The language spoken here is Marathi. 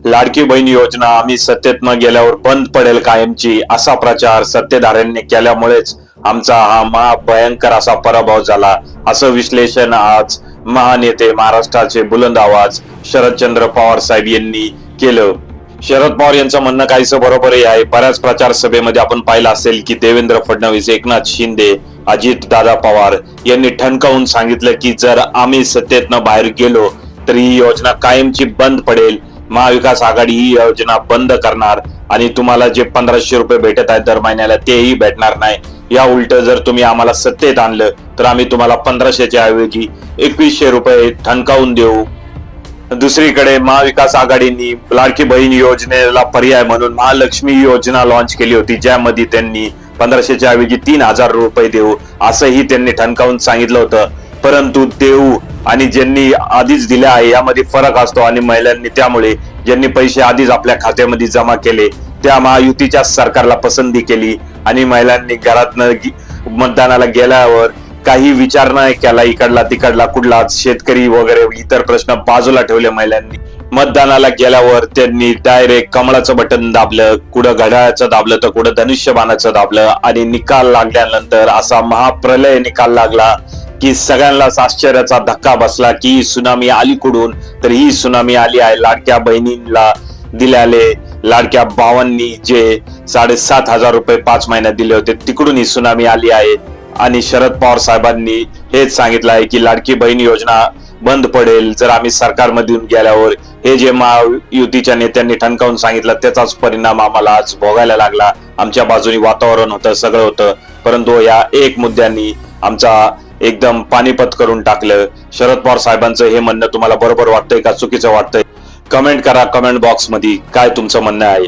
लाडकी बहीण योजना आम्ही सत्तेत न गेल्यावर बंद पडेल कायमची, असा प्रचार सत्तेधाऱ्यांनी केल्यामुळेच आमचा हा महाभयंकर असा पराभव झाला, असं विश्लेषण आज महानेते महाराष्ट्राचे बुलंद आवाज शरदचंद्र पवार साहेब यांनी केलं. शरद पवार यांचं म्हणणं काहीसं बरोबरही आहे. बऱ्याच प्रचार सभेमध्ये आपण पाहिलं असेल की देवेंद्र फडणवीस, एकनाथ शिंदे, अजित दादा पवार यांनी ठणकावून सांगितलं की जर आम्ही सत्तेतनं बाहेर गेलो तर ही योजना कायमची बंद पडेल. महाविकास आघाडी ही योजना बंद करणार आणि तुम्हाला जे 1500 रुपये भेटत आहेत दर महिन्याला तेही भेटणार नाही. या उलट जर तुम्ही आम्हाला सत्तेत आणलं तर आम्ही तुम्हाला 1500च्या ऐवजी 2100 रुपये ठणकावून देऊ. दुसरीकडे महाविकास आघाडीने लाडकी बहीण योजनेला पर्याय म्हणून महालक्ष्मी योजना लॉन्च केली होती, ज्यामध्ये त्यांनी 1500च्या ऐवजी 3000 रुपये देऊ असंही त्यांनी ठणकावून सांगितलं होतं. परंतु देऊ आणि ज्यांनी आधीच दिले आहे यामध्ये फरक असतो आणि महिलांनी त्यामुळे ज्यांनी पैसे आधीच आपल्या खात्यामध्ये जमा केले त्या महायुतीच्या सरकारला पसंती केली आणि महिलांनी घरातनं मतदानाला गेल्यावर काही विचार नाही केला, इकडला तिकडला कुठला शेतकरी वगैरे इतर प्रश्न बाजूला ठेवले. महिलांनी मतदानाला गेल्यावर त्यांनी डायरेक्ट कमळाचं बटन दाबलं, कुठं घड्याळाचं दाबलं तर कुठं धनुष्यबाणाचं दाबलं आणि निकाल लागल्यानंतर असा महाप्रलय निकाल लागला की सगळ्यांनाच आश्चर्याचा धक्का बसला की ही सुनामी आली कुठून, तर ही सुनामी आली आहे लाडक्या बहिणींना दिलेले लाडक्या भावांनी जे 7500 रुपये 5 महिन्यात दिले होते तिकडून ही सुनामी आली आहे. आणि शरद पवार साहेबांनी हेच सांगितलं आहे की लाडकी बहीण योजना बंद पडेल जर आम्ही सरकारमधून गेल्यावर. हे जे महायुतीच्या नेत्यांनी ठणकावून सांगितलं त्याचाच परिणाम आम्हाला आज भोगायला लागला. आमच्या बाजूनी वातावरण होतं, सगळं होतं, परंतु या एक मुद्द्यांनी आमचा एकदम पाणीपत करून टाकलं. शरद पवार साहेबांचं हे म्हणणं तुम्हाला बरोबर वाटतंय का चुकीचं वाटतंय? कमेंट करा कमेंट बॉक्स मध्ये काय तुमचं म्हणणं आहे.